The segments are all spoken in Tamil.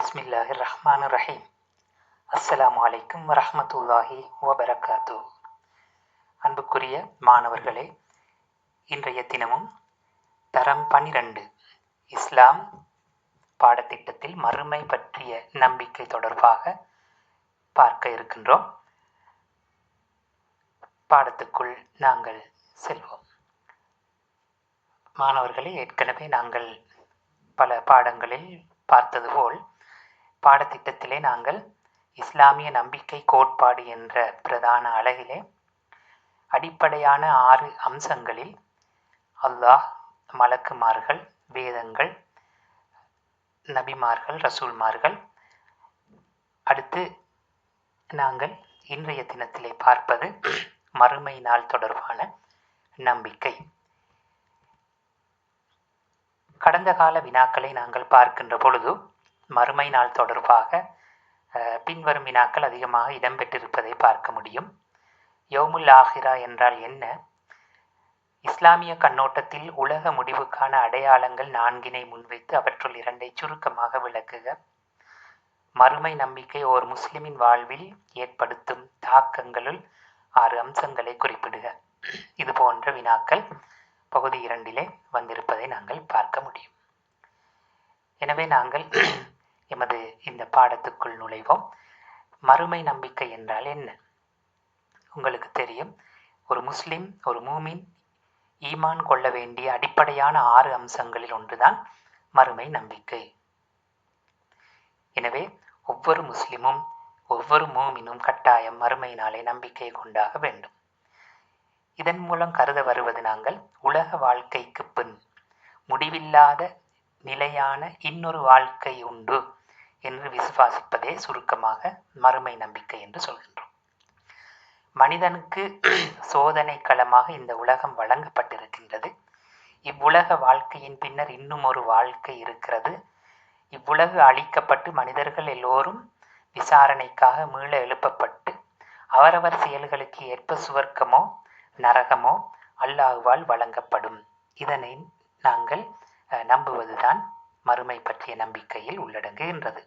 பிஸ்மில்லாஹிர் ரஹ்மானிர் ரஹீம். அஸ்ஸலாமு அலைக்கும் வரஹ்மத்துல்லாஹி வபரகாத்து. அன்புக்குரிய மாணவர்களே, இன்றைய தினமும் தரம் 12 இஸ்லாம் பாடத்திட்டத்தில் மறுமை பற்றிய நம்பிக்கை தொடர்பாக பார்க்க இருக்கின்றோம். பாடத்துக்குள் நாங்கள் செல்வோம். மாணவர்களே, ஏற்கனவே நாங்கள் பல பாடங்களில் பார்த்தது போல் பாடத்திட்டத்திலே நாங்கள் இஸ்லாமிய நம்பிக்கை கோட்பாடு என்ற பிரதான அலகிலே அடிப்படையான 6 அம்சங்களில் அல்லாஹ், மலக்குமார்கள், வேதங்கள், நபிமார்கள், ரசூல்மார்கள், அடுத்து நாங்கள் இன்றைய தினத்திலே பார்ப்பது மறுமை நாள் தொடர்பான நம்பிக்கை. கடந்த கால வினாக்களை நாங்கள் பார்க்கின்ற பொழுது மறுமை நாள் தொடர்பாக பின்வரும் வினாக்கள் அதிகமாக இடம்பெற்றிருப்பதை பார்க்க முடியும். யௌமுல் ஆஹிரா என்றால் என்ன? இஸ்லாமிய கண்ணோட்டத்தில் உலக முடிவுக்கான அடையாளங்கள் 4 முன்வைத்து அவற்றுள் 2 சுருக்கமாக விளக்குக. மறுமை நம்பிக்கை ஓர் முஸ்லிமின் வாழ்வில் ஏற்படுத்தும் தாக்கங்களுள் 6 அம்சங்களை குறிப்பிடுக. இது போன்ற வினாக்கள் பகுதி 2 வந்திருப்பதை நாங்கள் பார்க்க முடியும். எனவே நாங்கள் எமது இந்த பாடத்துக்குள் நுழைவோம். மறுமை நம்பிக்கை என்றால் என்ன? உங்களுக்கு தெரியும், ஒரு முஸ்லிம், ஒரு மூமின் ஈமான் கொள்ள வேண்டிய அடிப்படையான 6 அம்சங்களில் ஒன்றுதான் மறுமை நம்பிக்கை. எனவே ஒவ்வொரு முஸ்லிமும், ஒவ்வொரு மூமினும் கட்டாயம் மறுமை நாளை நம்பிக்கை கொண்டாக வேண்டும். இதன் மூலம் கருத வருவது நாங்கள் உலக வாழ்க்கைக்கு பின் முடிவில்லாத நிலையான இன்னொரு வாழ்க்கை உண்டு என்று விசுவாசிப்பதே சுருக்கமாக மறுமை நம்பிக்கை என்று சொல்கின்றோம். மனிதனுக்கு சோதனை களமாக இந்த உலகம் வழங்கப்பட்டிருக்கின்றது. இவ்வுலக வாழ்க்கையின் பின்னர் இன்னும் ஒரு வாழ்க்கை இருக்கிறது. இவ்வுலகு அழிக்கப்பட்டு மனிதர்கள் எல்லோரும் விசாரணைக்காக மீள எழுப்பப்பட்டு அவரவர் செயல்களுக்கு ஏற்ப சுவர்க்கமோ நரகமோ அல்லாஹ்வால் வழங்கப்படும். இதனை நாங்கள் நம்புவதுதான் மறுமை பற்றிய நம்பிக்கையில் உள்ளடங்குகின்றது.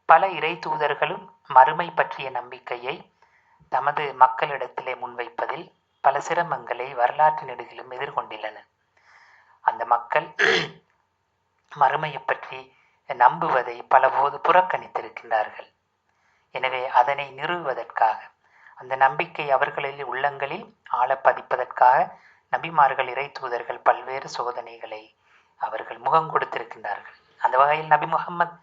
பல இறை தூதர்களும் மறுமை பற்றிய நம்பிக்கையை தமது மக்களிடத்திலே முன்வைப்பதில் பல சிரமங்களை வரலாற்று நெடுகிலும் எதிர்கொண்டுள்ளனர். அந்த மக்கள் மறுமையை பற்றி நம்புவதை பலபோது புறக்கணித்திருக்கின்றார்கள். எனவே அதனை நிறுவுவதற்காக, அந்த நம்பிக்கை அவர்களில் உள்ளங்களில் ஆழ பதிப்பதற்காக நபிமார்கள், இறை தூதர்கள் பல்வேறு சோதனைகளை அவர்கள் முகம் கொடுத்திருக்கின்றார்கள். அந்த வகையில் நபி முஹம்மது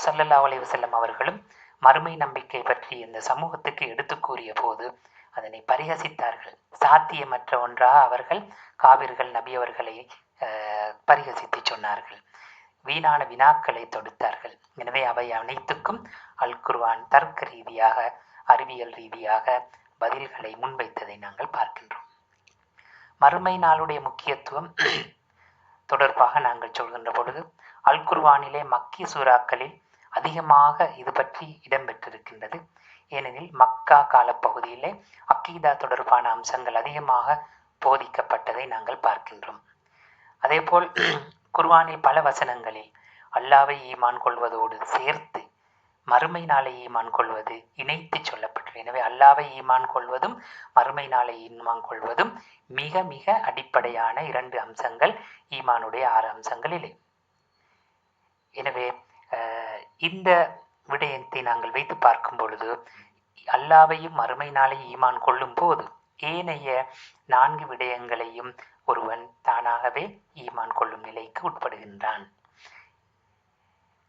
ஸல்லல்லாஹு அலைஹி வஸல்லம் அவர்களும் மறுமை நம்பிக்கை பற்றி இந்த சமூகத்துக்கு எடுத்து கூறிய போது அதனை பரிகசித்தார்கள். சாத்தியமற்ற ஒன்றாக அவர்கள் காவிர்கள் நபி அவர்களை பரிகசித்து சொன்னார்கள். வீணான வினாக்களை தொடுத்தார்கள். எனவே அவை அனைத்துக்கும் அல் குர்ஆன் தர்க்க ரீதியாக, அறிவியல் ரீதியாக பதில்களை முன்வைத்ததை நாங்கள் பார்க்கின்றோம். மறுமை நாளுடைய முக்கியத்துவம் தொடர்பாக நாங்கள் சொல்கின்ற பொழுது அல் குர்ஆனிலே மக்கிய சூறாக்களில் அதிகமாக இது பற்றி இடம்பெற்றிருக்கின்றது. ஏனெனில் மக்கா காலப்பகுதியிலே அக்கீதா தொடர்பான அம்சங்கள் அதிகமாக போதிக்கப்பட்டதை நாங்கள் பார்க்கின்றோம். அதேபோல் குர்ஆனில் பல வசனங்களில் அல்லாவை ஈமான் கொள்வதோடு சேர்த்து மறுமை நாளை ஈமான் கொள்வது இணைத்து சொல்லப்பட்டது. எனவே அல்லாவை ஈமான் கொள்வதும் மறுமை நாளை ஈமான் கொள்வதும் மிக மிக அடிப்படையான 2 அம்சங்கள் ஈமானுடைய 6 அம்சங்களிலே. எனவே இந்த விடயத்தை நாங்கள் வைத்து பார்க்கும் பொழுது அல்லாவையும் மறுமை நாளை ஈமான் கொள்ளும் போது ஏனைய 4 விடயங்களையும் ஒருவன் தானாகவே ஈமான் கொள்ளும் நிலைக்கு உட்படுகின்றான்.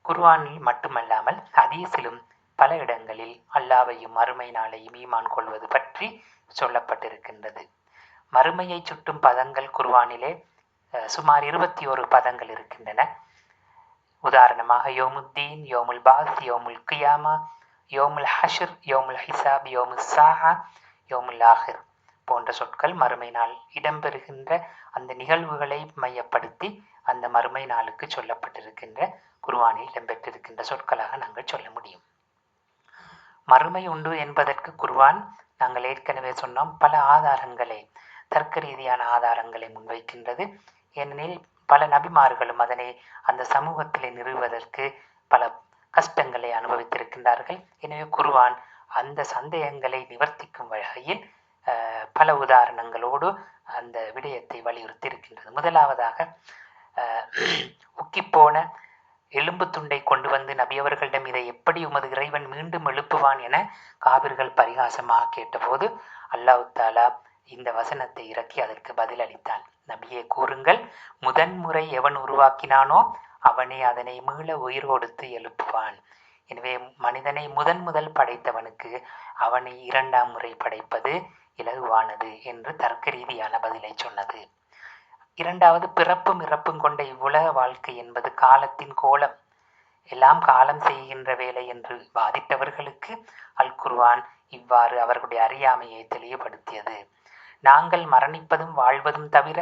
குர்ஆனில் மட்டுமல்லாமல் ஹதீஸிலும் பல இடங்களில் அல்லாவையும் மறுமை நாளையும் ஈமான் கொள்வது பற்றி சொல்லப்பட்டிருக்கின்றது. மறுமையை சுட்டும் பதங்கள் குர்ஆனிலே சுமார் 21 பதங்கள் இருக்கின்றன. உதாரணமாக யோமுத்தீன், யோமுல் பாஸ், யோமுல் கியாமா, யோமுல் ஹஷர், யோமுல் ஹிசாப், யோமுல் சாஹா, யோமுல் ஆஹிர் போன்ற சொற்கள் மறுமை நாள் இடம்பெறுகின்ற அந்த நிகழ்வுகளை மையப்படுத்தி அந்த மறுமை நாளுக்கு சொல்லப்பட்டிருக்கின்ற குர்ஆனில் இடம்பெற்றிருக்கின்ற சொற்களாக நாங்கள் சொல்ல முடியும். மறுமை உண்டு என்பதற்கு குர்ஆன், நாங்கள் ஏற்கனவே சொன்னோம், பல ஆதாரங்களை, தர்க்க ரீதியான ஆதாரங்களை முன்வைக்கின்றது. ஏனெனில் பல நபிமார்களும் அதனை அந்த சமூகத்திலே நிறுவுவதற்கு பல கஷ்டங்களை அனுபவித்திருக்கின்றார்கள். எனவே குர்ஆன் அந்த சந்தேகங்களை நிவர்த்திக்கும் வகையில் பல உதாரணங்களோடு அந்த விடயத்தை வலியுறுத்தி இருக்கின்றது. முதலாவதாக உக்கிப்போன எலும்பு துண்டை கொண்டு வந்து நபியவர்களிடம் இதை எப்படி உமது இறைவன் மீண்டும் எழுப்புவான் என காபிர்கள் பரிகாசமாக கேட்டபோது அல்லாஹ் தாலா இந்த வசனத்தை இறக்கி அதற்கு பதிலளித்தான். நபியே கூறுங்கள், முதன்முறை எவன் உருவாக்கினானோ அவனே அதனை மீள உயிர் கொடுத்து எழுப்புவான். எனவே மனிதனை முதல் படைத்தவனுக்கு அவனை இரண்டாம் முறை படைப்பது இலகுவானது என்று தர்க்க ரீதியான பதிலை சொன்னது. இரண்டாவது, பிறப்பும் இறப்பும் கொண்ட இவ்வுலக வாழ்க்கை என்பது காலத்தின் கோலம், எல்லாம் காலம் செய்கின்ற வேலை என்று வாதிட்டவர்களுக்கு அல் குர்ஆன் இவ்வாறு அவர்களுடைய அறியாமையை தெளிவுபடுத்தியது. நாங்கள் மரணிப்பதும் வாழ்வதும் தவிர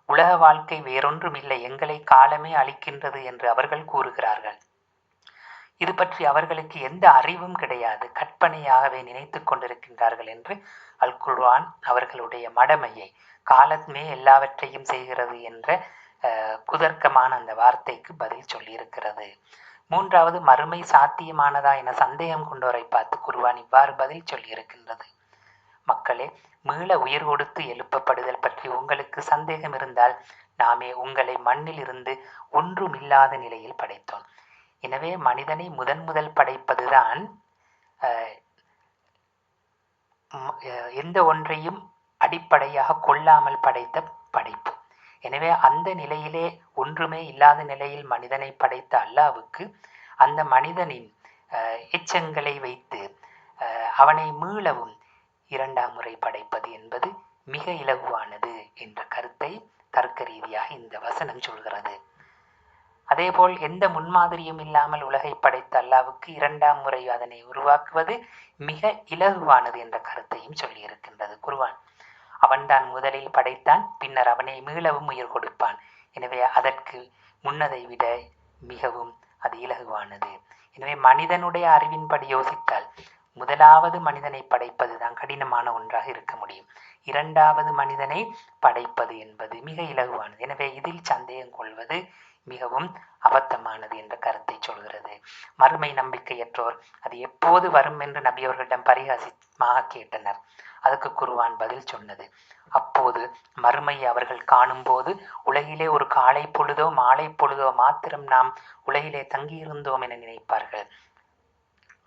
உலக வாழ்க்கை வேறொன்றும் இல்லை, எங்களை காலமே அளிக்கின்றது என்று அவர்கள் கூறுகிறார்கள். இது பற்றி அவர்களுக்கு எந்த அறிவும் கிடையாது, கற்பனையாகவே நினைத்து கொண்டிருக்கின்றார்கள் என்று அல் குர்ஆன் அவர்களுடைய மடமையை, காலமே எல்லாவற்றையும் செய்கிறது என்ற குதர்க்கமான அந்த வார்த்தைக்கு பதில் சொல்லியிருக்கிறது. மூன்றாவது, மறுமை சாத்தியமானதா என சந்தேகம் கொண்டோரை பார்த்து குர்ஆன் இவ்வாறு பதில் சொல்லியிருக்கின்றது. மக்களே, மீள உயிர் கொடுத்து எழுப்பப்படுதல் பற்றி உங்களுக்கு சந்தேகம் இருந்தால் நாமே உங்களை மண்ணில் இருந்து ஒன்றுமில்லாத நிலையில் படைத்தோம். எனவே மனிதனை முதல் படைப்பதுதான் எந்த ஒன்றையும் அடிப்படையாக கொள்ளாமல் படைத்த படைப்பு. எனவே அந்த நிலையிலே ஒன்றுமே இல்லாத நிலையில் மனிதனை படைத்த அல்லாஹ்வுக்கு அந்த மனிதனின் எச்சங்களை வைத்து அவனை மீளவும் இரண்டாம் முறை படைப்பது என்பது மிக இலகுவானது என்ற கருத்தை தர்க்க ரீதியாக இந்த வசனம் சொல்கிறது. அதேபோல் எந்த முன்மாதிரியும் இல்லாமல் உலகை படைத்த அல்லாஹ்வுக்கு இரண்டாம் முறை அதனை உருவாக்குவது மிக இலகுவானது என்ற கருத்தையும் சொல்லியிருக்கின்றது குர்ஆன். அவன்தான் முதலில் படைத்தான், பின்னர் அவனை மீளவும் உயிர் கொடுப்பான். எனவே அதற்கு முன்னதை விட மிகவும் அது இலகுவானது. எனவே மனிதனுடைய அறிவின்படி யோசித்தால் முதலாவது மனிதனை படைப்பதுதான் கடினமான ஒன்றாக இருக்க முடியும். இரண்டாவது மனிதனை படைப்பது என்பது மிக இலகுவானது. எனவே இதில் சந்தேகம் கொள்வது மிகவும் அபத்தமானது என்ற கருத்தை சொல்கிறது. மறுமை நம்பிக்கையற்றோர் அது எப்போது வரும் என்று நபியவர்களிடம் பரிகாசமாக கேட்டனர். அதுக்கு குர்ஆன் பதில் சொன்னது, அப்போது மறுமையை அவர்கள் காணும் போது உலகிலே ஒரு காலை பொழுதோ மாலை பொழுதோ மாத்திரம் நாம் உலகிலே தங்கியிருந்தோம் என நினைப்பார்கள்.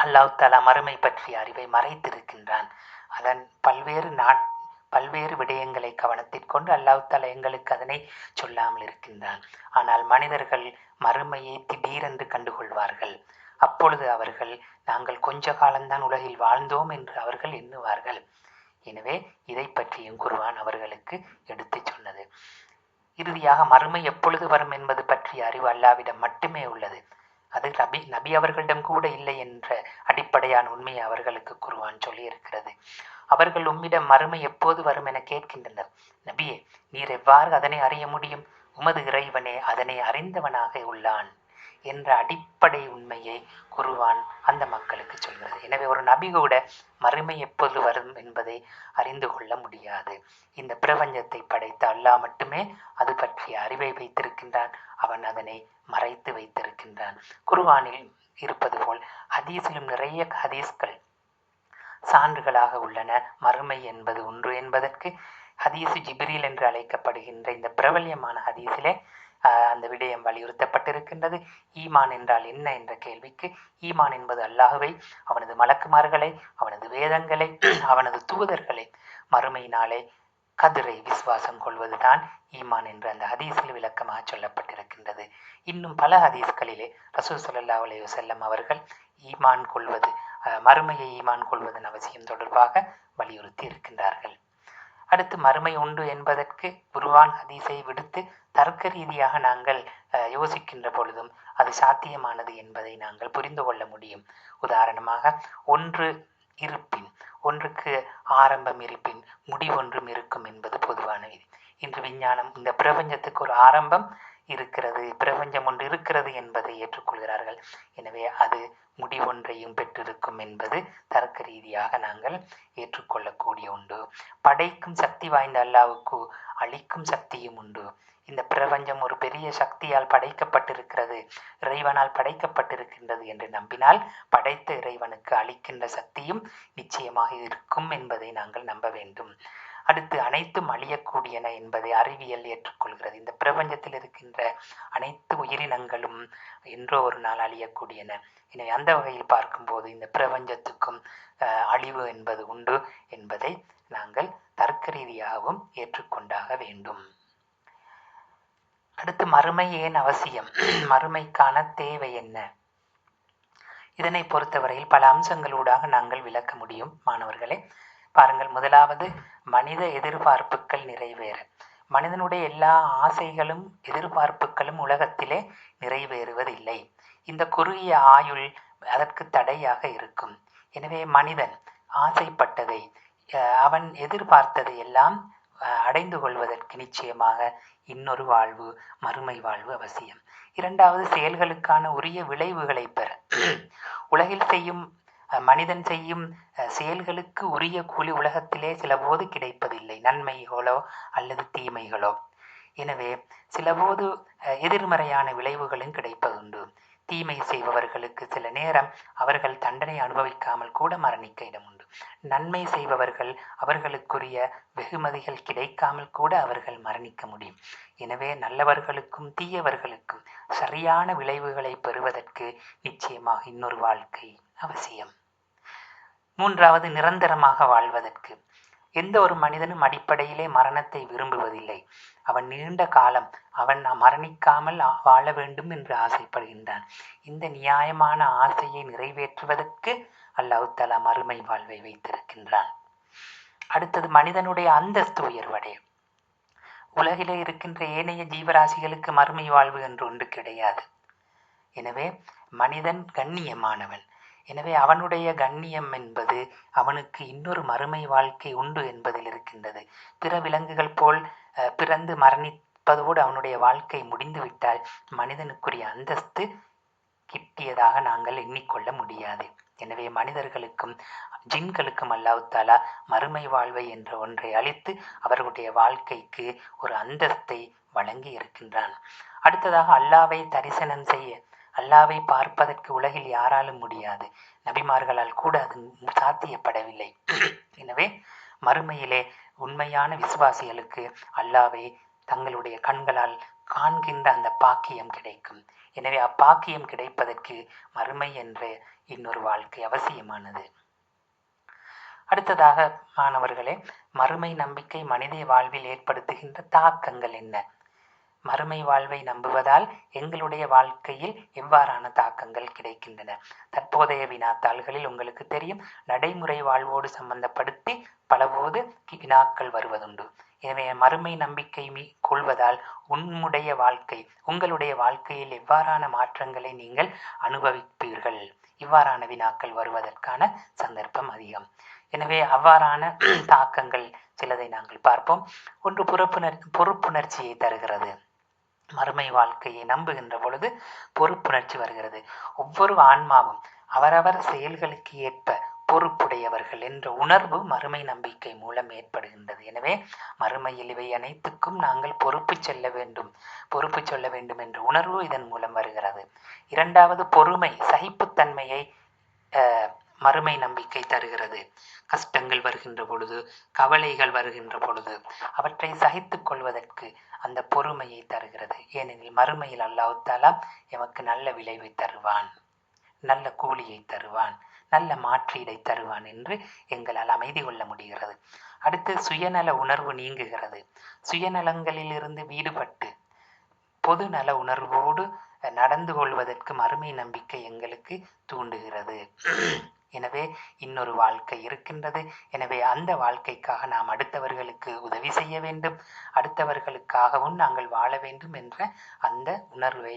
அல்லாஹ் தஆலா மறுமை பற்றிய அறிவை மறைத்திருக்கின்றான். அதன் பல்வேறு விடயங்களை கவனத்திற்கொண்டு அல்லாஹ் தஆலா எங்களுக்கு அதனை சொல்லாமல் இருக்கின்றான். ஆனால் மனிதர்கள் மறுமையை திடீரென்று கண்டுகொள்வார்கள். அப்பொழுது அவர்கள் நாங்கள் கொஞ்ச காலம்தான் உலகில் வாழ்ந்தோம் என்று அவர்கள் எண்ணுவார்கள். எனவே இதை பற்றியும் குர்ஆன் அவர்களுக்கு எடுத்து சொன்னது. இறுதியாக மறுமை எப்பொழுது வரும் என்பது பற்றிய அறிவு அல்லாஹ்விடம் மட்டுமே உள்ளது. அது நபி அவர்களிடம் கூட இல்லை என்ற அடிப்படையான உண்மையை அவர்களுக்கு குர்ஆன் சொல்லி இருக்கிறது. அவர்கள் உம்மிடம் மறுமை எப்போது வரும் என கேட்கின்றனர். நபியே, நீர் எவ்வாறு அதனை அறிய முடியும்? உமது இறைவனே அதனை அறிந்தவனாக உள்ளான் என்ற அடிப்படை உண்மையை குர்ஆன் அந்த மக்களுக்கு சொல்கிறது. எனவே ஒரு நபி கூட மறுமை எப்போது வரும் என்பதை அறிந்து கொள்ள முடியாது. இந்த பிரபஞ்சத்தை படைத்த அல்லாஹ் மட்டுமே அது பற்றிய அறிவை வைத்திருக்கின்றான். அவன் அதனை மறைத்து வைத்திருக்கின்றான். குர்ஆனில் இருப்பது போல் ஹதீஸிலும் நிறைய ஹதீஸ்கள் சான்றுகளாக உள்ளன. மறுமை என்பது ஒன்று என்பதற்கு ஹதீஸு ஜிப்ரீல் என்று அழைக்கப்படுகின்ற இந்த பிரபல்யமான ஹதீஸிலே அந்த விடயம் வலியுறுத்தப்பட்டிருக்கின்றது. ஈமான் என்றால் என்ன என்ற கேள்விக்கு, ஈமான் என்பது அல்லாஹ்வை, அவனது மலக்குமார்களை, அவனது வேதங்களை, அவனது தூதர்களை, மறுமை நாளை, கதிரை விசுவாசம் கொள்வதுதான் ஈமான் என்று அந்த ஹதீஸில் விளக்கமாக சொல்லப்பட்டிருக்கின்றது. இன்னும் பல ஹதீஸ்களிலே ரசூல் ஸல்லல்லாஹு அலைஹி வஸல்லம் அவர்கள் ஈமான் கொள்வது, மறுமையை ஈமான் கொள்வதன் அவசியம் தொடர்பாக வலியுறுத்தி இருக்கின்றார்கள். அடுத்து, மறுமை உண்டு என்பதற்கு குர்ஆன் ஹதீஸை விடுத்து தர்க்க ரீதியாக நாங்கள் யோசிக்கின்ற பொழுதும் அது சாத்தியமானது என்பதை நாங்கள் புரிந்து கொள்ள முடியும். உதாரணமாக, ஒன்று இருப்பின், ஒன்றுக்கு ஆரம்பம் இருப்பின் முடிவொன்றும் இருக்கும் என்பது பொதுவான விதி. இன்று விஞ்ஞானம் இந்த பிரபஞ்சத்துக்கு ஒரு ஆரம்பம் இருக்கிறது, பிரபஞ்சம் ஒன்று இருக்கிறது என்பதை ஏற்றுக்கொள்கிறார்கள். எனவே அது முடிவொன்றையும் பெற்றிருக்கும் என்பது தர்க்க ரீதியாக நாங்கள் ஏற்றுக்கொள்ளக்கூடிய உண்டு. படைக்கும் சக்தி வாய்ந்த அல்லாவுக்கு அழிக்கும் சக்தியும் உண்டு. இந்த பிரபஞ்சம் ஒரு பெரிய சக்தியால் படைக்கப்பட்டிருக்கிறது, இறைவனால் படைக்கப்பட்டிருக்கின்றது என்று நம்பினால் படைத்த இறைவனுக்கு அளிக்கின்ற சக்தியும் நிச்சயமாக இருக்கும் என்பதை நாங்கள் நம்ப வேண்டும். அடுத்து அனைத்தும் அழியக்கூடியன என்பதை அறிவியல் ஏற்றுக்கொள்கிறது. இந்த பிரபஞ்சத்தில் இருக்கின்ற அனைத்து உயிரினங்களும் என்றோ ஒரு நாள் அழியக்கூடியன. எனவே அந்த வகையில் பார்க்கும்போது இந்த பிரபஞ்சத்துக்கும் அழிவு என்பது உண்டு என்பதை நாங்கள் தர்க்க ரீதியாகவும் ஏற்றுக்கொண்டாக வேண்டும். அடுத்து மறுமை ஏன் அவசியம்? மறுமைக்கான தேவை என்ன? இதனை பொறுத்தவரையில் பல அம்சங்களூடாக நாங்கள் விளக்க முடியும் மாணவர்களே. பாருங்கள், முதலாவது மனித எதிர்பார்ப்புகள் நிறைவேற. மனிதனுடைய எல்லா ஆசைகளும் எதிர்பார்ப்புகளும் உலகத்திலே நிறைவேறுவதில்லை. இந்த குறுகிய ஆயுள் அதற்கு தடையாக இருக்கும். எனவே மனிதன் ஆசைப்பட்டதை, அவன் எதிர்பார்த்ததை எல்லாம் அடைந்து கொள்வதற்கு நிச்சயமாக இன்னொரு வாழ்வு, மறுமை வாழ்வு அவசியம். இரண்டாவது, செயல்களுக்கான உரிய விளைவுகளை பெற. உலகில் செய்யும் மனிதன் செய்யும் செயல்களுக்கு உரிய கூலி உலகத்திலே சிலபோது கிடைப்பதில்லை, நன்மைகளோ அல்லது தீமைகளோ. எனவே சிலபோது எதிர்மறையான விளைவுகளும் கிடைப்பதுண்டு. தீமை செய்பவர்களுக்கு சில நேரம் அவர்கள் தண்டனை அனுபவிக்காமல் கூட மரணிக்க இடம் உண்டு. நன்மை செய்பவர்கள் அவர்களுக்குரிய வெகுமதிகள் கிடைக்காமல் கூட அவர்கள் மரணிக்க முடியும். எனவே நல்லவர்களுக்கும் தீயவர்களுக்கும் சரியான விளைவுகளை பெறுவதற்கு நிச்சயமாக இன்னொரு வாழ்க்கை அவசியம். மூன்றாவது, நிரந்தரமாக வாழ்வதற்கு. எந்த ஒரு மனிதனும் அடிப்படையிலே மரணத்தை விரும்புவதில்லை. அவன் நீண்ட காலம் அவன் மரணிக்காமல் வாழ வேண்டும் என்று ஆசைப்படுகின்றான். இந்த நியாயமான ஆசையை நிறைவேற்றுவதற்கு அல்லாஹ் தஆலா மறுமை வாழ்வை வைத்திருக்கின்றான். அடுத்தது, மனிதனுடைய அந்தஸ்து உயர்வடைய. உலகிலே இருக்கின்ற ஏனைய ஜீவராசிகளுக்கு மறுமை வாழ்வு என்று ஒன்று கிடையாது. எனவே மனிதன் கண்ணியமானவன். எனவே அவனுடைய கண்ணியம் என்பது அவனுக்கு இன்னொரு மறுமை வாழ்க்கை உண்டு என்பதில் இருக்கின்றது. பிற விலங்குகள் போல் பிறந்து மரணிப்பதோடு அவனுடைய வாழ்க்கை முடிந்துவிட்டால் மனிதனுக்குரிய அந்தஸ்து கிட்டியதாக நாங்கள் எண்ணிக்கொள்ள முடியாது. எனவே மனிதர்களுக்கும் ஜின்களுக்கும் அல்லாஹ் தஆலா மறுமை வாழ்வை என்ற ஒன்றை அளித்து அவர்களுடைய வாழ்க்கைக்கு ஒரு அந்தஸ்தை வழங்கி இருக்கின்றான். அடுத்ததாக, அல்லாஹ்வை தரிசனம் செய்ய, அல்லாஹ்வை பார்ப்பதற்கு உலகில் யாராலும் முடியாது. நபிமார்களால் கூட அது சாத்தியப்படவில்லை. எனவே மறுமையிலே உண்மையான விசுவாசிகளுக்கு அல்லாஹ்வை தங்களுடைய கண்களால் காண்கின்ற அந்த பாக்கியம் கிடைக்கும். எனவே அப்பாக்கியம் கிடைப்பதற்கு மறுமை என்ற இன்னொரு வாழ்க்கை அவசியமானது. அடுத்ததாக மாணவர்களே, மறுமை நம்பிக்கை மனித வாழ்வில் ஏற்படுத்துகின்ற தாக்கங்கள் என்ன? மறுமை வாழ்வை நம்புவதால் எங்களுடைய வாழ்க்கையில் எவ்வாறான தாக்கங்கள் கிடைக்கின்றன? தற்போதைய வினாத்தாள்களில் உங்களுக்கு தெரியும், நடைமுறை வாழ்வோடு சம்பந்தப்படுத்தி பலபோது வினாக்கள் வருவதுண்டு. எனவே மறுமை நம்பிக்கை கொள்வதால் உங்களுடைய வாழ்க்கையில் எவ்வாறான மாற்றங்களை நீங்கள் அனுபவிப்பீர்கள்? இவ்வாறான வினாக்கள் வருவதற்கான சந்தர்ப்பம் அதிகம். எனவே அவ்வாறான தாக்கங்கள் சிலதை நாங்கள் பார்ப்போம். ஒன்று, பொறுப்புணர்ச்சியை தருகிறது. மறுமை வாழ்க்கையை நம்புகின்ற பொழுது பொறுப்புணர்ச்சி வருகிறது. ஒவ்வொரு ஆன்மாவும் அவரவர் செயல்களுக்கு ஏற்ப பொறுப்புடையவர்கள் என்ற உணர்வு மறுமை நம்பிக்கை மூலம் ஏற்படுகின்றது. எனவே மறுமையில் இவை அனைத்துக்கும் நாங்கள் பொறுப்பு சொல்ல வேண்டும் என்ற உணர்வு இதன் மூலம் வருகிறது. இரண்டாவது, பொறுமை, சகிப்புத்தன்மையை மறுமை நம்பிக்கை தருகிறது. கஷ்டங்கள் வருகின்ற பொழுது, கவலைகள் வருகின்ற பொழுது அவற்றை சகித்துக் கொள்வதற்கு அந்த பொறுமையை தருகிறது. ஏனெனில் மறுமையில் அல்லாஹ் தஆலா எமக்கு நல்ல விளைவை தருவான், நல்ல கூலியை தருவான், நல்ல மாற்றீடை தருவான் என்று எங்களால் அமைதி கொள்ள முடிகிறது. அடுத்து, சுயநல உணர்வு நீங்குகிறது. சுயநலங்களிலிருந்து வீடுபட்டு பொது நல உணர்வோடு நடந்து கொள்வதற்கு மறுமை நம்பிக்கை எங்களுக்கு தூண்டுகிறது. எனவே இன்னொரு வாழ்க்கை இருக்கின்றது. எனவே அந்த வாழ்க்கைக்காக நாம் அடுத்தவர்களுக்கு உதவி செய்ய வேண்டும், அடுத்தவர்களுக்காகவும் நாங்கள் வாழ வேண்டும் என்ற அந்த உணர்வை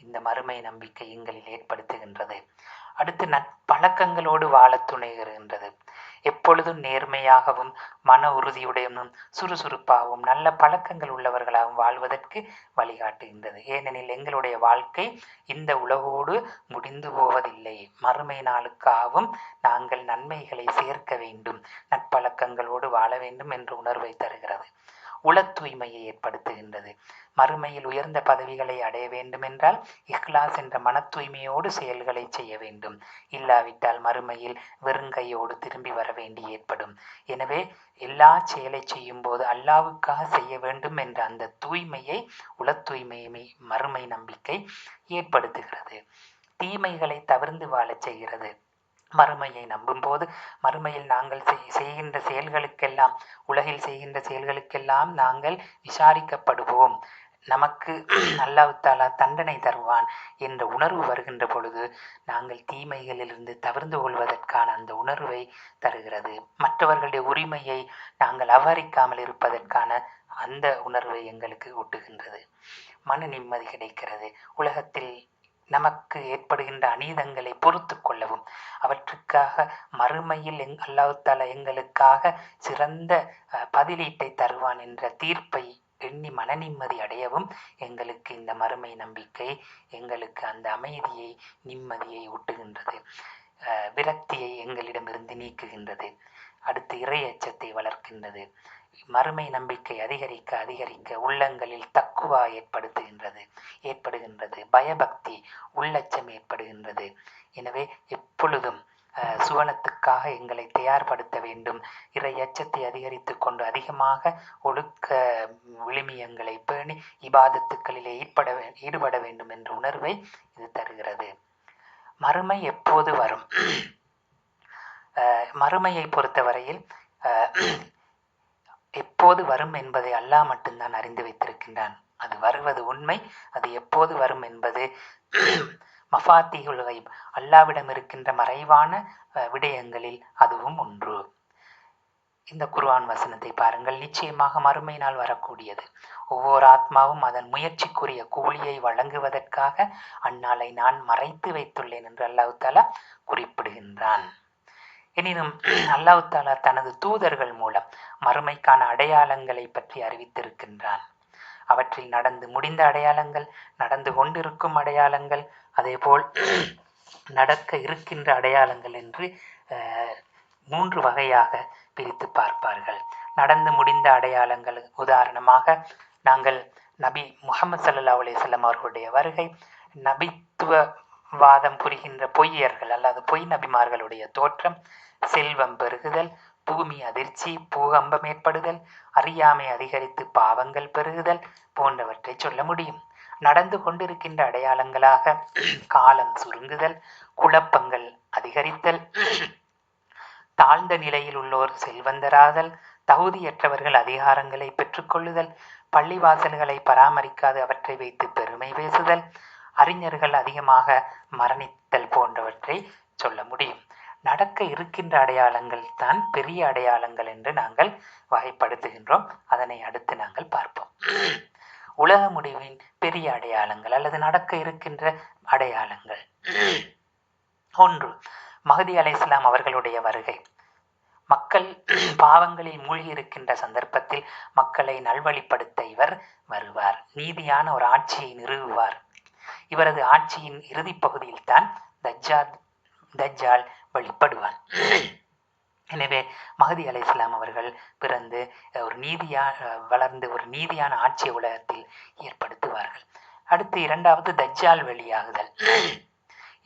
இந்த மறுமை நம்பிக்கை எங்களில் ஏற்படுத்துகின்றது. அடுத்து நற்பழக்கங்களோடு வாழத் துணைகின்றது. எப்பொழுதும் நேர்மையாகவும் மன உறுதியுடையவும் சுறுசுறுப்பாகவும் நல்ல பழக்கங்கள் உள்ளவர்களாகவும் வாழ்வதற்கு வழிகாட்டுகின்றது. ஏனெனில் எங்களுடைய வாழ்க்கை இந்த உலகோடு முடிந்து போவதில்லை. மறுமை நாளுக்காகவும் நாங்கள் நன்மைகளை சேர்க்க வேண்டும், நற்பழக்கங்களோடு வாழ வேண்டும் என்ற உணர்வை தருகிறது. உள தூய்மையை ஏற்படுத்துகின்றது. மறுமையில் உயர்ந்த பதவிகளை அடைய வேண்டுமென்றால் இஹ்லாஸ் என்ற மன தூய்மையோடு செயல்களை செய்ய வேண்டும். இல்லாவிட்டால் மறுமையில் வெறுங்கையோடு திரும்பி வர வேண்டி ஏற்படும். எனவே எல்லா செயலை செய்யும் போது அல்லாவுக்காக செய்ய வேண்டும் என்ற அந்த தூய்மையை, உள தூய்மையை மறுமை நம்பிக்கை ஏற்படுத்துகிறது. தீமைகளை தவிர்த்து வாழச் செய்கிறது. மறுமையை நம்பும்போது மறுமையில் நாங்கள் செய்கின்ற செயல்களுக்கெல்லாம், உலகில் செய்கின்ற செயல்களுக்கெல்லாம் நாங்கள் விசாரிக்கப்படுவோம், நமக்கு அல்லாஹ் தஆலா தண்டனை தருவான் என்ற உணர்வு வருகின்ற பொழுது நாங்கள் தீமைகளிலிருந்து தவிர்ந்து கொள்வதற்கான அந்த உணர்வை தருகிறது. மற்றவர்களுடைய உரிமையை நாங்கள் அபகரிக்காமல் இருப்பதற்கான அந்த உணர்வை எங்களுக்கு ஊட்டுகின்றது. மன நிம்மதி கிடைக்கிறது. உலகத்தில் நமக்கு ஏற்படுகின்ற அநீதங்களை பொறுத்து கொள்ளவும் அவற்றுக்காக மறுமையில் அல்லாஹ் தஆலா எங்களுக்காக சிறந்த பதிலீட்டை தருவான் என்ற தீர்ப்பை எண்ணி மன நிம்மதி அடையவும் எங்களுக்கு இந்த மறுமை நம்பிக்கை எங்களுக்கு அந்த அமைதியை, நிம்மதியை ஊட்டுகின்றது. விரக்தியை எங்களிடமிருந்து நீக்குகின்றது. அடுத்து இறை அச்சத்தை வளர்க்கின்றது. மறுமை நம்பிக்கை அதிகரிக்க அதிகரிக்க உள்ளங்களில் தக்குவா ஏற்படுகின்றது. பயபக்தி, உள்ளச்சம் ஏற்படுகின்றது. எனவே எப்பொழுதும் சுவனத்துக்காக எங்களை தயார்படுத்த வேண்டும். இறை அச்சத்தை அதிகரித்து கொண்டு அதிகமாக ஒழுக்க விழுமியங்களை பேணி இபாதத்துக்களிலே ஈடுபட வேண்டும் என்ற உணர்வை இது தருகிறது. மறுமை எப்போது வரும்? மறுமையை பொறுத்தவரையில் எப்போது வரும் என்பதை அல்லாஹ் மட்டும்தான் அறிந்து வைத்திருக்கின்றான். அது வருவது உண்மை. அது எப்போது வரும் என்பது மஃபாத்திஹுல் கைப், அல்லாவிடம் இருக்கின்ற மறைவான விடயங்களில் அதுவும் ஒன்று. இந்த குர்ஆன் வசனத்தை பாருங்கள். நிச்சயமாக மறுமை நாள் வரக்கூடியது. ஒவ்வொரு ஆத்மாவும் அதன் முயற்சிக்குரிய கூலியை வழங்குவதற்காக அந்நாளை நான் மறைத்து வைத்துள்ளேன் என்று அல்லாஹ் தஆலா குறிப்பிடுகின்றான். எனினும் அல்லாஹ் தஆலா தனது தூதர்கள் மூலம் மறுமைக்கான அடையாளங்களை பற்றி அறிவித்திருக்கின்றான். அவற்றில் நடந்து முடிந்த அடையாளங்கள், நடந்து கொண்டிருக்கும் அடையாளங்கள், அதேபோல் நடக்க இருக்கின்ற அடையாளங்கள் என்று 3 வகையாக பிரித்து பார்ப்பார்கள். நடந்து முடிந்த அடையாளங்கள், உதாரணமாக நாங்கள் நபி முஹம்மது ஸல்லல்லாஹு அலைஹி வஸல்லம் அவர்களுடைய வருகை, நபித்துவ வாதம் புரிகின்ற பொய்யர்கள் அல்லது பொய் நபிமார்களுடைய தோற்றம், செல்வம் பெருகுதல், பூமி அதிர்ச்சி, பூகம்பம் ஏற்படுதல், அறியாமை அதிகரித்து பாவங்கள் பெருகுதல் போன்றவற்றை சொல்ல முடியும். நடந்து கொண்டிருக்கின்ற அடையாளங்களாக காலம் சுருங்குதல், குழப்பங்கள் அதிகரித்தல், தாழ்ந்த நிலையில் உள்ளோர் செல்வந்தராதல், தகுதியற்றவர்கள் அதிகாரங்களை பெற்றுக்கொள்ளுதல், பள்ளிவாசல்களை பராமரிக்காது அவற்றை வைத்து பெருமை பேசுதல், அறிஞர்கள் அதிகமாக மரணித்தல் போன்றவற்றை சொல்ல முடியும். நடக்க இருக்கின்ற அடையாளங்கள் தான் பெரிய அடையாளங்கள் என்று நாங்கள் வகைப்படுத்துகின்றோம். அதனை அடுத்து நாங்கள் பார்ப்போம். உலக முடிவின் பெரிய அடையாளங்கள் அல்லது நடக்க இருக்கின்ற அடையாளங்கள். 1. மஹ்தி அலைஹிஸ்ஸலாம் அவர்களுடைய வருகை. மக்கள் பாவங்களில் மூழ்கி இருக்கின்ற சந்தர்ப்பத்தில் மக்களை நல்வழிப்படுத்த இவர் வருவார். நீதியான ஒரு ஆட்சியை நிறுவுவார். இவரது ஆட்சியின் இறுதி பகுதியில் தான் தஜ்ஜால் வெளிப்படுவான். எனவே மஹ்தி அலைஹிஸ்ஸலாம் அவர்கள் பிறந்து வளர்ந்து ஒரு நீதியான ஆட்சியை உலகத்தில் ஏற்படுத்துவார்கள். அடுத்து 2வது தஜ்ஜால் வெளியாகுதல்.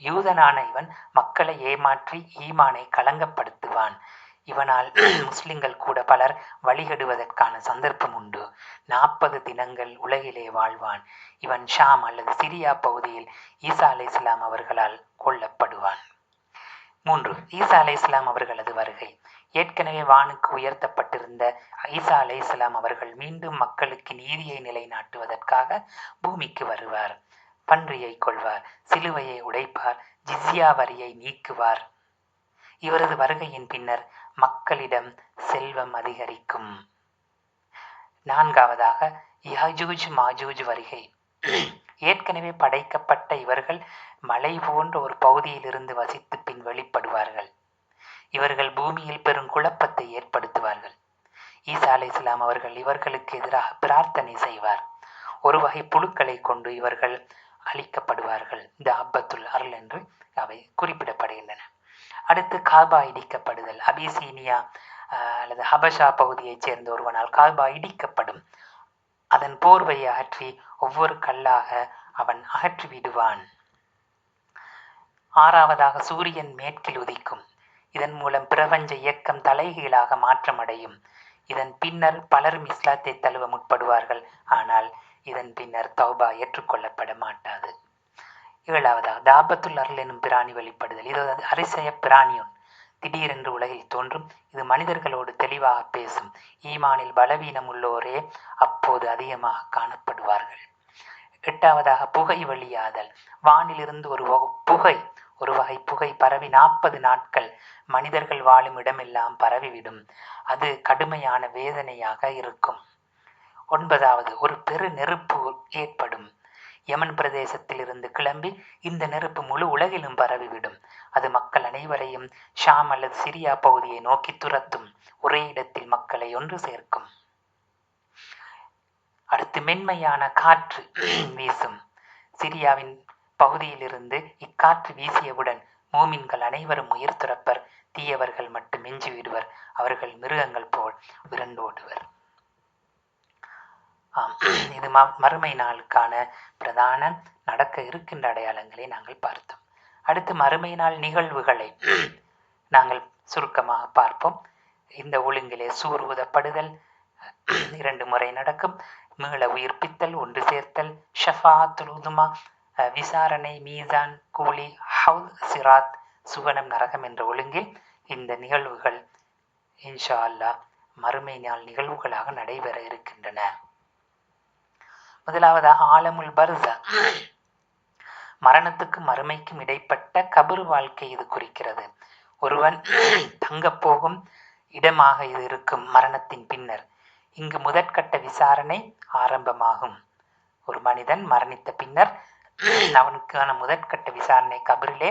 யூதனான இவன் மக்களை ஏமாற்றி ஈமானை களங்கப்படுத்துவான். இவனால் முஸ்லிம்கள் கூட பலர் வழிகெடுவதற்கான சந்தர்ப்பம் உண்டு. 40 தினங்கள் உலகிலே வாழ்வான். இவன் ஷாம் அல்லது சிரியா பகுதியில் ஈசா அலைஹிஸ்ஸலாம் அவர்களால் கொல்லப்படுவான். 3. ஈசா அலைஹிஸ்ஸலாம் அவர்களது வருகை. ஏற்கனவே வானுக்கு உயர்த்தப்பட்டிருந்த ஈசா அலைஹிஸ்ஸலாம் அவர்கள் மீண்டும் மக்களுக்கு நீதியை நிலைநாட்டுவதற்காக பூமிக்கு வருவார். பன்றியை கொள்வார், சிலுவையை உடைப்பார், ஜிஸ்யா வரியை நீக்குவார். இவரது வருகையின் பின்னர் மக்களிடம் செல்வம் அதிகரிக்கும். 4வதாக யாஜூஜ் மாஜூஜ் வருகை. ஏற்கனவே படைக்கப்பட்ட இவர்கள் மலை போன்ற ஒரு பகுதியிலிருந்து வசித்து பின் வெளிப்படுவார்கள். இவர்கள் பூமியில் பெரும் குழப்பத்தை ஏற்படுத்துவார்கள். ஈசா அலைஹிஸ்ஸலாம் அவர்கள் இவர்களுக்கு எதிராக பிரார்த்தனை செய்வார். ஒரு வகை புழுக்களை கொண்டு இவர்கள் அழிக்கப்படுவார்கள். இந்த அப்பத்துல் அருள் என்று அவை குறிப்பிடப்படுகின்றன. அடுத்து காபா இடிக்கப்படுதல். அபிசீனியா அல்லது ஹபஷா பகுதியைச் சேர்ந்த ஒருவனால் காபா இடிக்கப்படும். அதன் போர்வையை அகற்றி ஒவ்வொரு கல்லாக அவன் அகற்றி விடுவான். ஆறாவதாக சூரியன் மேற்கில் உதிக்கும். இதன் மூலம் பிரபஞ்ச இயக்கம் தலைகீழாக மாற்றமடையும். இதன் பின்னர் பலரும் இஸ்லாத்தை தழுவ முற்படுவார்கள். ஆனால் இதன் பின்னர் தௌபா ஏற்றுக்கொள்ளப்பட மாட்டாது. ஏழாவதாக தாபத்துல் அருள் எனும் பிராணி வெளிப்படுதல். இது அதிசய பிராணியுன் திடீரென்று உலகில் தோன்றும். இது மனிதர்களோடு தெளிவாக பேசும். ஈமானில் பலவீனம் உள்ளோரே அப்போது அதிகமாக காணப்படுவார்கள். எட்டாவதாக புகை வெளியாதல். வானிலிருந்து ஒரு வகை புகை பரவி 40 நாட்கள் மனிதர்கள் வாழும் இடமெல்லாம் பரவிவிடும். அது கடுமையான வேதனையாக இருக்கும். ஒன்பதாவது, ஒரு பெரு நெருப்பு ஏற்படும். யமன் பிரதேசத்தில் இருந்து கிளம்பி இந்த நெருப்பு முழு உலகிலும் பரவிவிடும். அது மக்கள் அனைவரையும் ஷாம் அல்லது சிரியா பகுதியை நோக்கி துரத்தும். ஒரே இடத்தில் மக்களை ஒன்று சேர்க்கும். அடுத்து மென்மையான காற்று வீசும். சிரியாவின் பகுதியிலிருந்து இக்காற்று வீசியவுடன் மூமின்கள் அனைவரும் உயிர் துறப்பர். தீயவர்கள் மட்டும் எஞ்சி விடுவர். அவர்கள் மிருகங்கள் போல் விரண்டோடுவர். இது மறுமை நாளுக்கான பிரதான நடக்க இருக்கின்ற அடையாளங்களை நாங்கள் பார்த்தோம். அடுத்து மறுமை நாள் நிகழ்வுகளை நாங்கள் சுருக்கமாக பார்ப்போம். இந்த ஒழுங்கிலே சூர் ஊதப்படுதல் 2 முறை நடக்கும். மீள உயிர்ப்பித்தல், ஒன்று சேர்த்தல், ஷஃபாத்துல் உதுமா, விசாரணை, மீசான், கூலி, ஹவுல், சிராத், சுவனம், நரகம் என்ற ஒழுங்கில் இந்த நிகழ்வுகள் இன்ஷா அல்லாஹ் மறுமை நாள் நிகழ்வுகளாக நடைபெற இருக்கின்றன. முதலாவதாக ஆலமுல் பர்ஸா. மரணத்துக்கும் மறுமைக்கும் இடைப்பட்ட கபர் வாழ்க்கை இது குறிக்கிறது. ஒருவன் தங்கப் போகும் இடமாக இது இருக்கும். மரணத்தின் பின்னர் இங்கு முதற்கட்ட விசாரணை ஆரம்பமாகும். ஒரு மனிதன் மரணித்த பின்னர் அவனுக்கான முதற்கட்ட விசாரணை கபரிலே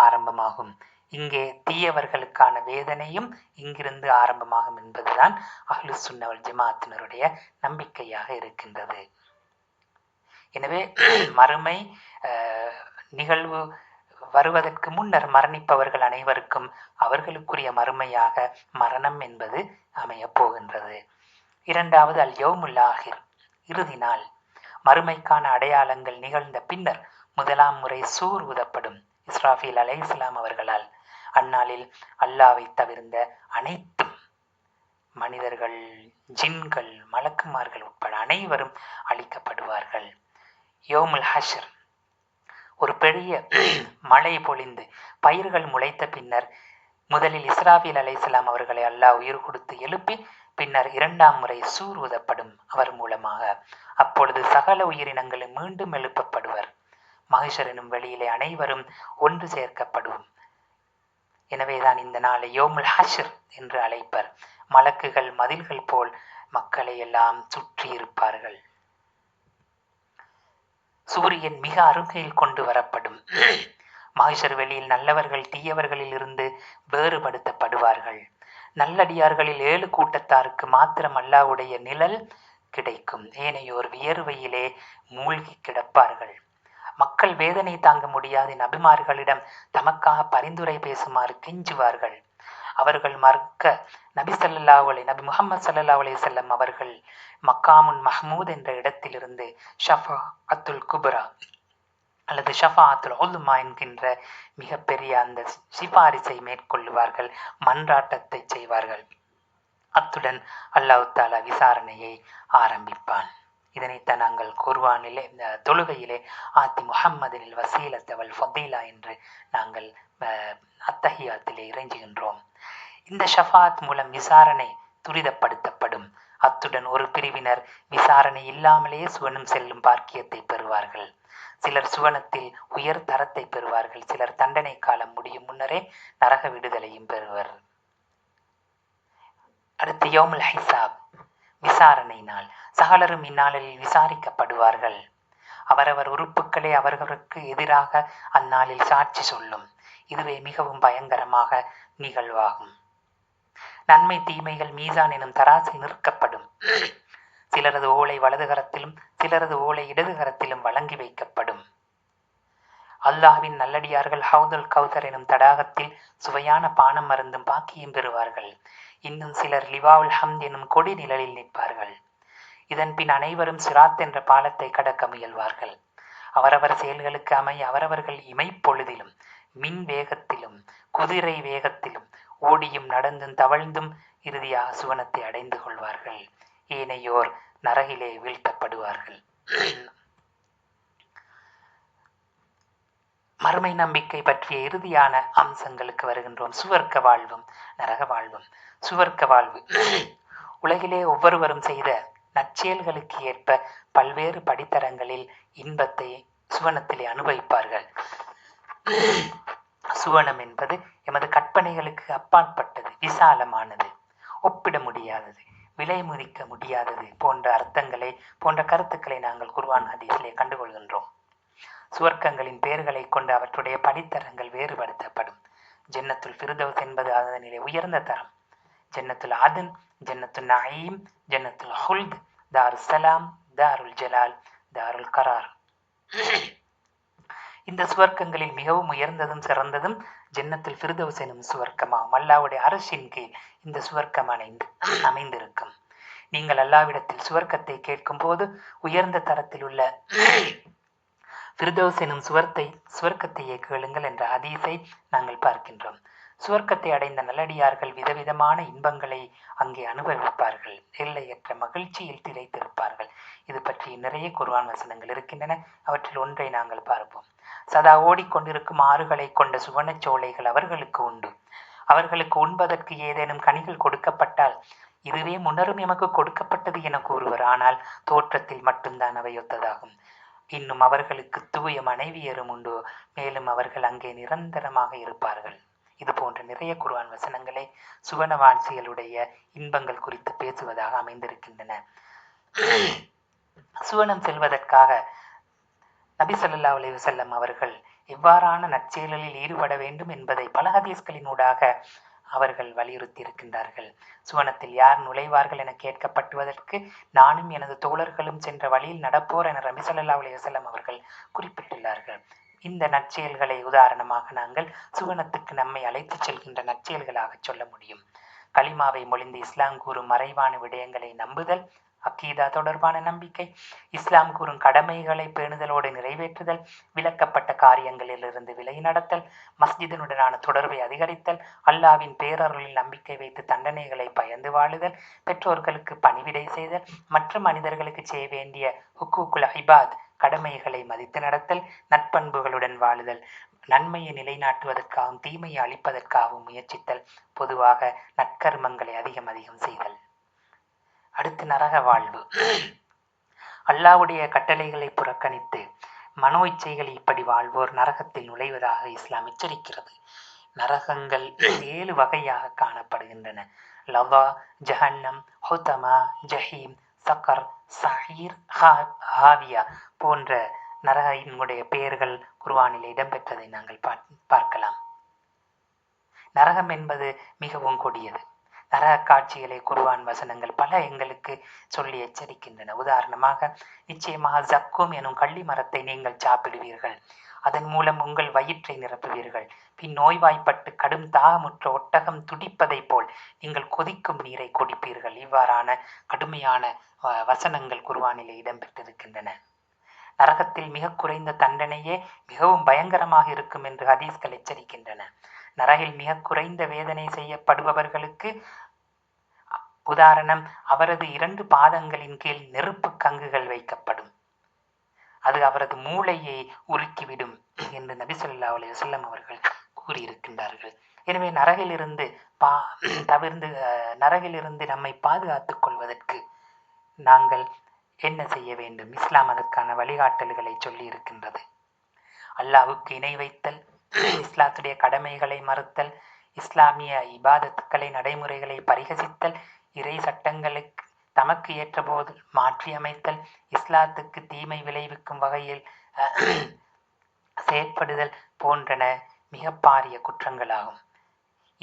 ஆரம்பமாகும். இங்கே தீயவர்களுக்கான வேதனையும் இங்கிருந்து ஆரம்பமாகும் என்பதுதான் அஹ்லுஸ் சுன்னா வல் ஜமாஅத்தினருடைய நம்பிக்கையாக இருக்கின்றது. எனவே மறுமை நிகழ்வு வருவதற்கு முன்னர் மரணிப்பவர்கள் அனைவருக்கும் அவர்களுக்குரிய மறுமையாக மரணம் என்பது அமையப் போகின்றது. இரண்டாவது அல் யௌமுல் ஆஹிர், இறுதி நாள். மறுமைக்கான அடையாளங்கள் நிகழ்ந்த பின்னர் முதலாம் முறை சூர் ஊதப்படும் இஸ்ராஃபீல் அலைஹிஸ்ஸலாம் அவர்களால். அந்நாளில் அல்லாஹ்வை தவிர்ந்த அனைத்தும் மனிதர்கள், ஜின்கள், மலக்குமார்கள் உட்பட அனைவரும் அழிக்கப்படுவார்கள். யௌமுல் ஹஷர், ஒரு பெரிய மழை பொழிந்து பயிர்கள் முளைத்த பின்னர் முதலில் இஸ்ராஃபீல் அலைஹிஸ்ஸலாம் அவர்களை அல்லாஹ் உயிர் கொடுத்து எழுப்பி பின்னர் 2ஆம் முறை சூர் ஊதப்படும் அவர் மூலமாக. அப்பொழுது சகல உயிரினங்களும் மீண்டும் எழுப்பப்படுவர். மஹ்ஷர் எனும் வெளியிலே அனைவரும் ஒன்று சேர்க்கப்படும். எனவேதான் இந்த நாளை யோமுல் ஹஷர் என்று அழைப்பர். மலக்குகள் மதில்கள் போல் மக்களை எல்லாம் சுற்றி இருப்பார்கள். சூரியன் மிக அருகையில் கொண்டு வரப்படும். மஹ்ஷர் வெளியில் நல்லவர்கள் தீயவர்களில் இருந்து வேறுபடுத்தப்படுவார்கள். நல்லடியார்களில் 7 கூட்டத்தாருக்கு மாத்திரம் அல்லாஹ்வுடைய நிழல் கிடைக்கும். ஏனையோர் வியர்வையிலே மூழ்கி கிடப்பார்கள். மக்கள் வேதனை தாங்க முடியாத நபிமார்களிடம் தமக்காக பரிந்துரை பேசுமாறு கெஞ்சுவார்கள். அவர்கள் மறுக்க நபி முஹம்மது ஸல்லல்லாஹு அலைஹி வஸல்லம் அவர்கள் மக்காமுன் மஹ்மூத் என்ற இடத்திலிருந்து ஷஃபாஅத்துல் குப்ரா அல்லது ஷஃபாஅத்துல் உல்மா என்கின்ற மிகப்பெரிய அந்த சிபாரிசை மேற்கொள்ளுவார்கள், மன்றாட்டத்தை செய்வார்கள். அத்துடன் அல்லாஹ் தஆலா விசாரணையை ஆரம்பிப்பான். இதனைத்தான் நாங்கள் குர்ஆனிலே தொழுகையிலே ஆத்தி முஹம்மதில் வசீலத்த வல் ஃபதீலா என்று நாங்கள் அத்தஹியாத்திலே இறைஞ்சுகின்றோம். இந்த ஷஃபாத் மூலம் விசாரணை துரிதப்படுத்தப்படும். அத்துடன் ஒரு பிரிவினர் விசாரணை இல்லாமலேயே சுவனம் செல்லும் பாக்கியத்தை பெறுவார்கள். சிலர் சுவனத்தில் உயர் தரத்தை பெறுவார்கள். சிலர் தண்டனை காலம் முடியும் முன்னரே நரக விடுதலையும் பெறுவர். அடுத்து யௌமுல் ஹிசாப், விசாரணை நாள். சகலரும் இந்நாளில் விசாரிக்கப்படுவார்கள். அவரவர் உறுப்புகளே அவர்களுக்கு எதிராக அந்நாளில் சாட்சி சொல்லும். இதுவே மிகவும் பயங்கரமாக நிகழ்வாகும். நன்மை தீமைகள் மீசான் எனும் தராசில் நிற்கப்படும். சிலரது ஓலை வலது கரத்திலும் சிலரது ஓலை இடது கரத்திலும் வழங்கி வைக்கப்படும். அல்லாஹ்வின் நல்லடியார்கள் ஹவுதுல் கௌதர் எனும் தடாகத்தில் சுவையான பானம் மருந்தும் பாக்கியம் பெறுவார்கள். இன்னும் சிலர் லிவாவுல் ஹம்த் எனும் கொடி நிழலில் நிற்பார்கள். இதன் பின் அனைவரும் சிராத் என்ற பாலத்தை கடக்க முயல்வார்கள். அவரவர் செயல்களுக்கு அமைய அவரவர்கள் இமைப்பொழுதிலும் மின் வேகத்திலும் குதிரை வேகத்திலும் ஓடியும் நடந்தும் தவழ்ந்தும் இறுதியாக சுவனத்தை அடைந்து கொள்வார்கள். ஏனையோர் நரகிலே வீழ்த்தப்படுவார்கள். மறுமை நம்பிக்கை பற்றிய இறுதியான அம்சங்களுக்கு வருகின்றோம். சுவர்க்க வாழ்வும் நரக வாழ்வும். சுவர்க்க வாழ்வு. உலகிலே ஒவ்வொருவரும் செய்த நற்செயல்களுக்கு ஏற்ப பல்வேறு படித்தரங்களில் இன்பத்தை சுவனத்திலே அனுபவிப்பார்கள். சுவனம் என்பது எமது கற்பனைகளுக்கு அப்பாற்பட்டது, விசாலமானது, ஒப்பிட முடியாதது, விலை மதிக்க முடியாதது போன்ற கருத்துக்களை நாங்கள் குர்ஆன் ஹதீஸிலே கண்டுகொள்கின்றோம். சுவர்க்கங்களின் பெயர்களை கொண்டு அவற்றுடைய படித்தரங்கள் வேறுபடுத்தப்படும். ஜன்னத்துல் ஃபிர்தௌஸ் என்பது அதனிலே உயர்ந்த தரம். ஜன்னத்துல் அதன், ஜன்னத்துல் நயீம், ஜன்னத்துல் ஹுல்த், தாருல் சலாம், தாருல் ஜலால், தாருல் கரார். இந்த சுவர்க்கங்களில் மிகவும் உயர்ந்ததும் சிறந்ததும் ஜன்னத்துல் ஃபிர்தௌஸ் எனும் சுவர்க்கமாகும். அல்லாஹ்வுடைய அரசின் கீழ் இந்த சுவர்க்கம் அமைந்திருக்கும். நீங்கள் அல்லாஹ்விடத்தில் சுவர்க்கத்தை கேட்கும் போது உயர்ந்த தரத்தில் உள்ள ஃபிர்தௌஸ் எனும் சுவர்க்கத்தையே கேளுங்கள் என்ற ஹதீஸை நாங்கள் பார்க்கின்றோம். சுவர்க்கத்தை அடைந்த நல்லடியார்கள் விதவிதமான இன்பங்களை அங்கே அனுபவிப்பார்கள். எல்லையற்ற மகிழ்ச்சியில் திளைத்திருப்பார்கள். இது பற்றி நிறைய குர்ஆன் வசனங்கள் இருக்கின்றன. அவற்றில் ஒன்றை நாங்கள் பார்ப்போம். சதா ஓடிக்கொண்டிருக்கும் ஆறுகளை கொண்ட சுவனச் சோலைகள் அவர்களுக்கு உண்டு. அவர்களுக்கு உண்பதற்கு ஏதேனும் கனிகள் கொடுக்கப்பட்டால் இதுவே முன்னரும் எமக்கு கொடுக்கப்பட்டது என கூறுவர். ஆனால் தோற்றத்தில் மட்டும்தான் அவை ஒத்ததாகும். இன்னும் அவர்களுக்கு தூய மனைவியரும் உண்டு. மேலும் அவர்கள் அங்கே நிரந்தரமாக இருப்பார்கள். இது போன்ற நிறைய குர்ஆன் வசனங்களை சுவன வாழ்ச்சிகளுடைய இன்பங்கள் குறித்து பேசுவதாக அமைந்திருக்கின்றன. சுவனம் செல்வதற்காக நபி ஸல்லல்லாஹு அலைஹி வஸல்லம் அவர்கள் எவ்வாறான நற்செயல்களில் ஈடுபட வேண்டும் என்பதை பல ஹதீஸ்களினூடாக அவர்கள் வலியுறுத்தி இருக்கின்றார்கள். சுவனத்தில் யார் நுழைவார்கள் என கேட்கப்பட்டுவதற்கு நானும் எனது தோழர்களும் சென்ற வழியில் நடப்போர் என நபி ஸல்லல்லாஹு அலைஹி வஸல்லம் அவர்கள் குறிப்பிட்டுள்ளார்கள். இந்த நற்செயல்களை உதாரணமாக நாங்கள் சுவனத்துக்கு நம்மை அழைத்துச் செல்கின்ற நற்செயல்களாக சொல்ல முடியும். கலிமாவை மொழிந்து இஸ்லாம் கூறும் மறைவான விடயங்களை நம்புதல், அக்கீதா தொடர்பான நம்பிக்கை, இஸ்லாம் கூறும் கடமைகளை பேணுதலோடு நிறைவேற்றுதல், விலக்கப்பட்ட காரியங்களிலிருந்து விலகி நடத்தல், மஸ்ஜிதினுடனான தொடர்பை அதிகரித்தல், அல்லாஹ்வின் பேரருளில் நம்பிக்கை வைத்து தண்டனைகளை பயந்து வாழுதல், பெற்றோர்களுக்கு பணிவிடை செய்தல், மற்ற மனிதர்களுக்கு செய்ய வேண்டிய ஹுக்கூக்குல் இபாத் கடமைகளை மதித்து நடத்தல், நட்பண்புகளுடன் வாழுதல், நன்மையை நிலைநாட்டுவதற்காகவும் தீமையை அழிப்பதற்காகவும் முயற்சித்தல், பொதுவாக நற்கர்மங்களை அதிகம் செய்தல். அடுத்து நரக வாழ்வு. அல்லாஹ்வுடைய கட்டளைகளை புறக்கணித்து மனோ இச்சைகள் இப்படி வாழ்வோர் நரகத்தில் நுழைவதாக இஸ்லாம் எச்சரிக்கிறது. நரகங்கள் 7 வகையாக காணப்படுகின்றன. லவா, ஜஹன்னம், ஹுதமா, ஜஹீம், சக்கர், சஹீர், ஹாவியா போன்ற நரகினுடைய பெயர்கள் குர்ஆனில் இடம்பெற்றதை நாங்கள் பார்க்கலாம். நரகம் என்பது மிகவும் கொடியது. நரக காட்சிகளை குர்ஆன் வசனங்கள் பல எங்களுக்கு சொல்லி எச்சரிக்கின்றன. உதாரணமாக, நிச்சயமாக ஜக்கூம் எனும் கள்ளி மரத்தை நீங்கள் சாப்பிடுவீர்கள், அதன் மூலம் உங்கள் வயிற்றை நிரப்புவீர்கள், பின் நோய்வாய்ப்பட்டு கடும் தாகமுற்ற ஒட்டகம் துடிப்பதை போல் நீங்கள் கொதிக்கும் நீரை குடிப்பீர்கள். இவ்வாறான கடுமையான வசனங்கள் குர்ஆனிலே இடம்பெற்றிருக்கின்றன. நரகத்தில் மிக குறைந்த தண்டனையே மிகவும் பயங்கரமாக இருக்கும் என்று ஹதீஸ்கள் எச்சரிக்கின்றன. நரகில் மிக குறைந்த வேதனை செய்யப்படுபவர்களுக்கு உதாரணம், அவரது 2 பாதங்களின் கீழ் நெருப்பு கங்குகள் வைக்கப்படும். அது அவரது மூளையை உருக்கிவிடும் என்று நபி ஸல்லல்லாஹு அலைஹி வஸல்லம் அவர்கள் கூறியிருக்கின்றார்கள். எனவே நரகிலிருந்து நம்மை பாதுகாத்துக் கொள்வதற்கு நாங்கள் என்ன செய்ய வேண்டும்? இஸ்லாம் அதற்கான வழிகாட்டல்களை சொல்லி இருக்கின்றது. அல்லாஹ்வுக்கு இணை வைத்தல், இஸ்லாத்துடைய கடமைகளை மறுத்தல், இஸ்லாமிய இபாதத்துக்களை நடைமுறைகளை பரிகசித்தல், இறை தமக்கு ஏற்றபோது மாற்றியமைத்தல், இஸ்லாத்துக்கு தீமை விளைவிக்கும் வகையில் செயற்படுதல் போன்றன மிக பாரிய குற்றங்களாகும்.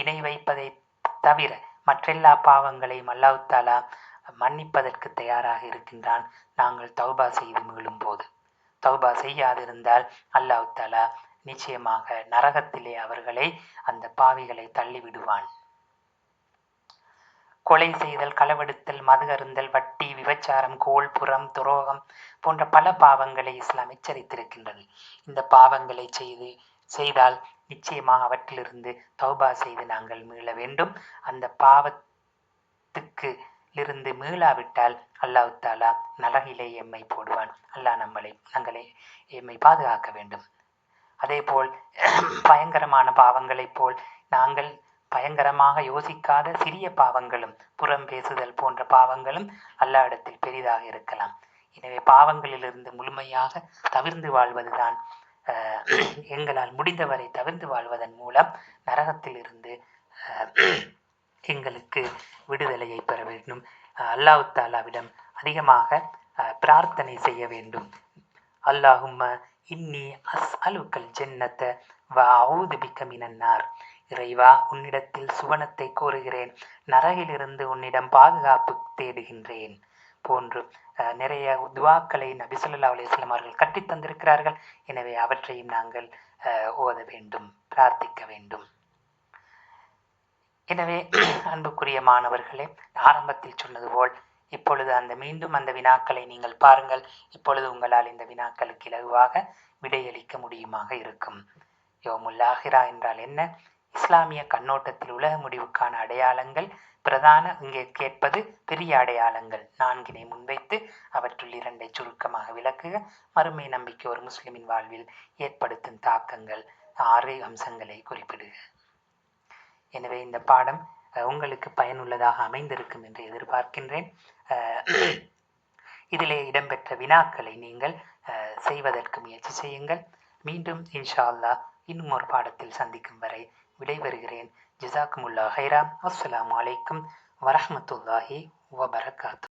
இணை வைப்பதை தவிர மற்றெல்லா பாவங்களையும் அல்லாஹ் தஆலா மன்னிப்பதற்கு தயாராக இருக்கின்றான், நாங்கள் தௌபா செய்து மீளும் போது. தௌபா செய்யாதிருந்தால் அல்லாஹ் தஆலா நிச்சயமாக நரகத்திலே அவர்களை, அந்த பாவிகளை தள்ளிவிடுவான். கொலை செய்தல், களவெடுத்தல், மது அருந்தல், வட்டி, விபச்சாரம், கோல், புறம், துரோகம் போன்ற பல பாவங்களை இஸ்லாம் எச்சரித்திருக்கின்றது. இந்த பாவங்களை செய்தால் நிச்சயமாக அவற்றிலிருந்து தௌபா செய்து நாங்கள் மீள வேண்டும். அந்த பாவத்துக்கு இருந்து மீளாவிட்டால் அல்லாஹ் தஆலா நரகிலே எம்மை போடுவான். அல்லாஹ் எம்மை பாதுகாக்க வேண்டும். அதேபோல் பயங்கரமான பாவங்களைப் போல் நாங்கள் பயங்கரமாக யோசிக்காத சிறிய பாவங்களும், புறம் பேசுதல் போன்ற பாவங்களும் அல்லாஹ்விடத்தில் பெரிதாக இருக்கலாம். எனவே பாவங்களிலிருந்து முழுமையாக தவிர்ந்து வாழ்வதுதான், எங்களால் முடிந்தவரை தவிர்த்து வாழ்வதன் மூலம் நரகத்தில் இருந்து எங்களுக்கு விடுதலையை பெற வேண்டும். அல்லாஹ் தஆலாவிடம் அதிகமாக பிரார்த்தனை செய்ய வேண்டும். அல்லாஹும்ம இன்னி அஸ்அலுக்கல் ஜன்னத வ அஊது பிக்க மினன்னார். இறைவா, உன்னிடத்தில் சுவனத்தை கோருகிறேன், நரகிலிருந்து உன்னிடம் பாதுகாப்பு தேடுகின்றேன் போன்று நிறைய துஆக்களை நபி ஸல்லல்லாஹு அலைஹி வஸல்லம் அவர்கள் கற்றுத் தந்திருக்கிறார்கள். எனவே அவற்றையும் நாங்கள் ஓத வேண்டும், பிரார்த்திக்க வேண்டும். எனவே அன்புக்குரிய மாணவர்களே, ஆரம்பத்தில் சொன்னது போல் இப்பொழுது மீண்டும் அந்த வினாக்களை நீங்கள் பாருங்கள். இப்பொழுது உங்களால் இந்த வினாக்களுக்கு இலகுவாக விடையளிக்க முடியுமாக இருக்கும். யௌமுல் ஆஹிரா என்றால் என்ன? இஸ்லாமிய கண்ணோட்டத்தில் உலக முடிவுக்கான அடையாளங்கள் பிரதான. இங்கே கேட்பது பெரிய அடையாளங்கள் 4 முன்வைத்து அவற்றுள் 2 சுருக்கமாக விளக்குக. மறுமை நம்பிக்கை ஒரு முஸ்லிமின் வாழ்வில் ஏற்படுத்தும் தாக்கங்கள் 6 அம்சங்களை குறிப்பிடுக. எனவே இந்த பாடம் உங்களுக்கு பயனுள்ளதாக அமைந்திருக்கும் என்று எதிர்பார்க்கின்றேன். இதிலே இடம்பெற்ற வினாக்களை நீங்கள் செய்வதற்கு முயற்சி செய்யுங்கள். மீண்டும் இன்ஷா அல்லாஹ் இன்னும் ஒரு பாடத்தில் சந்திக்கும் வரை விடைபெறுகிறேன். ஜஸாக்குமுல்லாஹ் ஹைரா. அஸ்ஸலாமு அலைக்கும் வரஹ்மத்துல்லாஹி வபரகாத்துஹு.